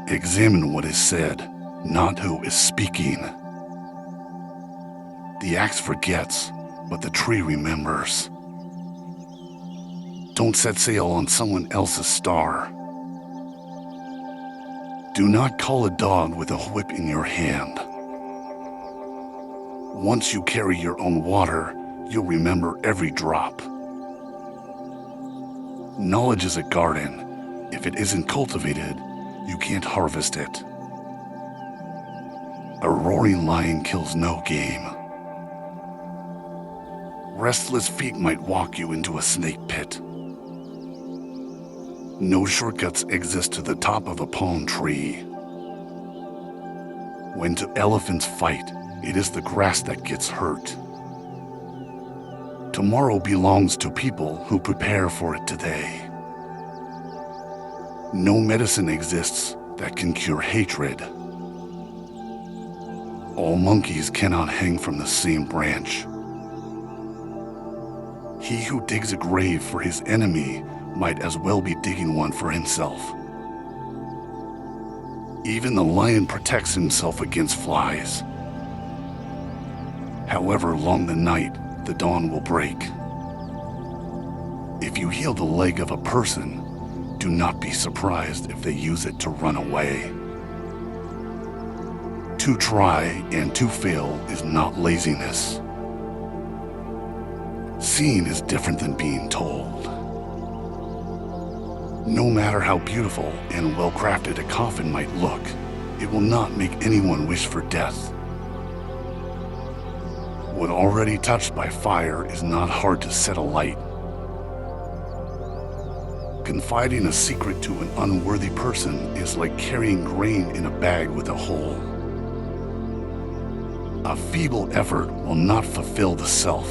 Examine what is said, not who is speaking. The axe forgets, but the tree remembers. Don't set sail on someone else's star. Do not call a dog with a whip in your hand. Once you carry your own water, you'll remember every drop. Knowledge is a garden. If it isn't cultivated, you can't harvest it. A roaring lion kills no game. Restless feet might walk you into a snake pit. No shortcuts exist to the top of a palm tree. When two elephants fight, it is the grass that gets hurt. Tomorrow belongs to people who prepare for it today. No medicine exists that can cure hatred. All monkeys cannot hang from the same branch. He who digs a grave for his enemy might as well be digging one for himself. Even the lion protects himself against flies. However long the night, the dawn will break. If you heal the leg of a person, do not be surprised if they use it to run away. To try and to fail is not laziness. Seeing is different than being told. No matter how beautiful and well-crafted a coffin might look, it will not make anyone wish for death. What already touched by fire is not hard to set alight. Confiding a secret to an unworthy person is like carrying grain in a bag with a hole. A feeble effort will not fulfill the self.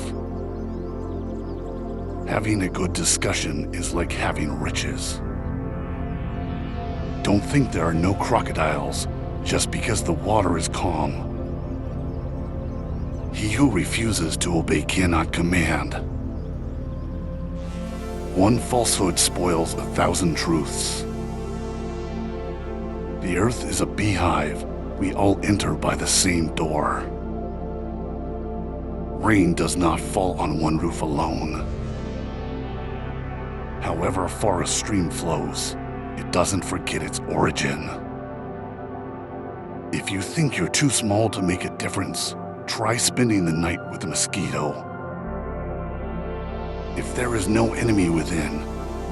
Having a good discussion is like having riches. Don't think there are no crocodiles just because the water is calm. He who refuses to obey cannot command. One falsehood spoils 1,000 truths. The earth is a beehive. We all enter by the same door. Rain does not fall on one roof alone. However far a stream flows, it doesn't forget its origin. If you think you're too small to make a difference, try spending the night with a mosquito. If there is no enemy within,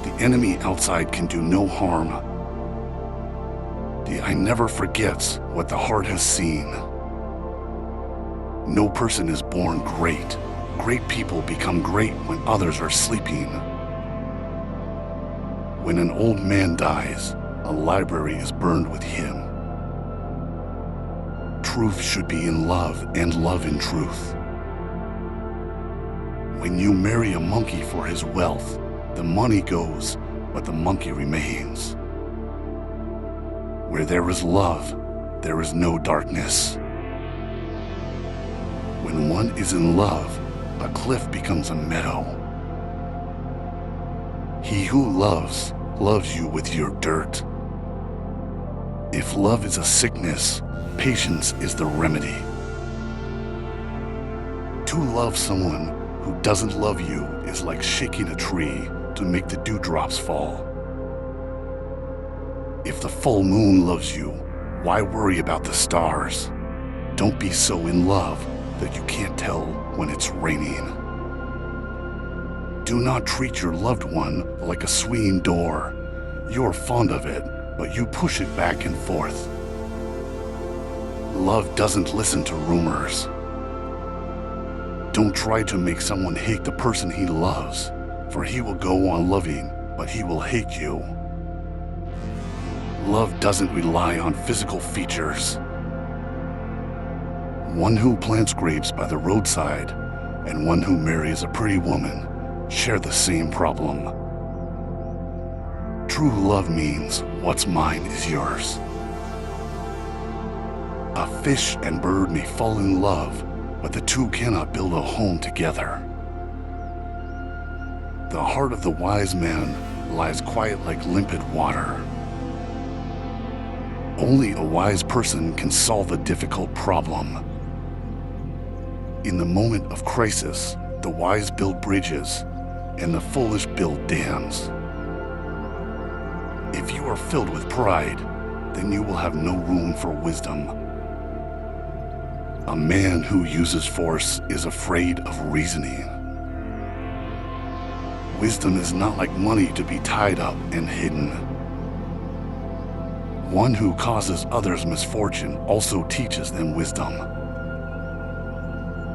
the enemy outside can do no harm. The eye never forgets what the heart has seen. No person is born great. Great people become great when others are sleeping. When an old man dies, a library is burned with him. Truth should be in love and love in truth. When you marry a monkey for his wealth, the money goes, but the monkey remains. Where there is love, there is no darkness. When one is in love, a cliff becomes a meadow. He who loves, loves you with your dirt. If love is a sickness, patience is the remedy. To love someone who doesn't love you is like shaking a tree to make the dewdrops fall. If the full moon loves you, why worry about the stars? Don't be so in love that you can't tell when it's raining. Do not treat your loved one like a swinging door. You're fond of it, but you push it back and forth. Love doesn't listen to rumors. Don't try to make someone hate the person he loves, for he will go on loving, but he will hate you. Love doesn't rely on physical features. One who plants grapes by the roadside and one who marries a pretty woman share the same problem. True love means what's mine is yours. A fish and bird may fall in love, but the two cannot build a home together. The heart of the wise man lies quiet like limpid water. Only a wise person can solve a difficult problem. In the moment of crisis, the wise build bridges, and the foolish build dams. If you are filled with pride, then you will have no room for wisdom. A man who uses force is afraid of reasoning. Wisdom is not like money to be tied up and hidden. One who causes others misfortune also teaches them wisdom.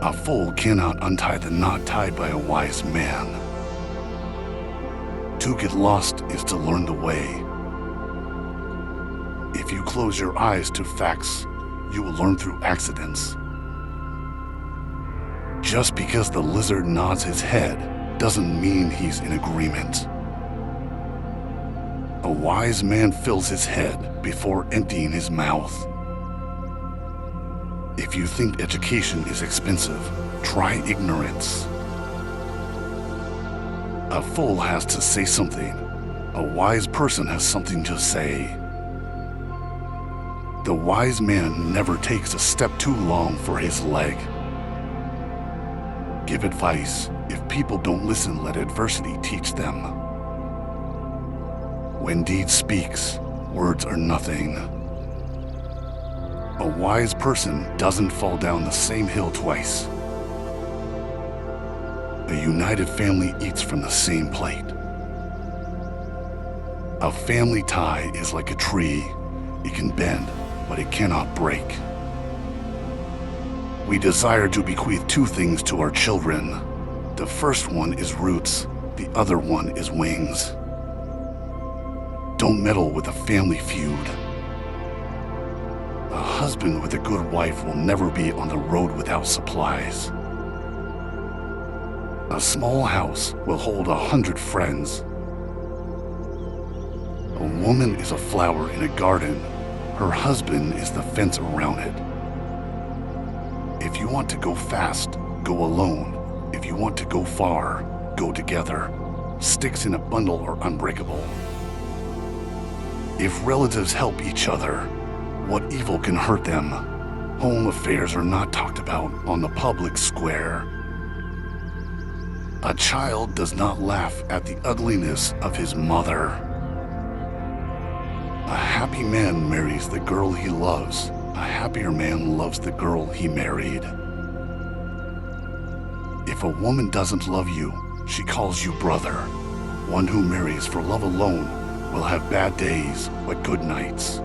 A fool cannot untie the knot tied by a wise man. To get lost is to learn the way. If you close your eyes to facts, you will learn through accidents. Just because the lizard nods his head doesn't mean he's in agreement. A wise man fills his head before emptying his mouth. If you think education is expensive, try ignorance. A fool has to say something. A wise person has something to say. The wise man never takes a step too long for his leg. Give advice. If people don't listen, let adversity teach them. When deed speaks, words are nothing. A wise person doesn't fall down the same hill twice. A united family eats from the same plate. A family tie is like a tree. It can bend, but it cannot break. We desire to bequeath two things to our children. The first one is roots, the other one is wings. Don't meddle with a family feud. A husband with a good wife will never be on the road without supplies. A small house will hold 100 friends. A woman is a flower in a garden. Her husband is the fence around it. If you want to go fast, go alone. If you want to go far, go together. Sticks in a bundle are unbreakable. If relatives help each other, what evil can hurt them? Home affairs are not talked about on the public square. A child does not laugh at the ugliness of his mother. A happy man marries the girl he loves. A happier man loves the girl he married. If a woman doesn't love you, she calls you brother. One who marries for love alone will have bad days but good nights.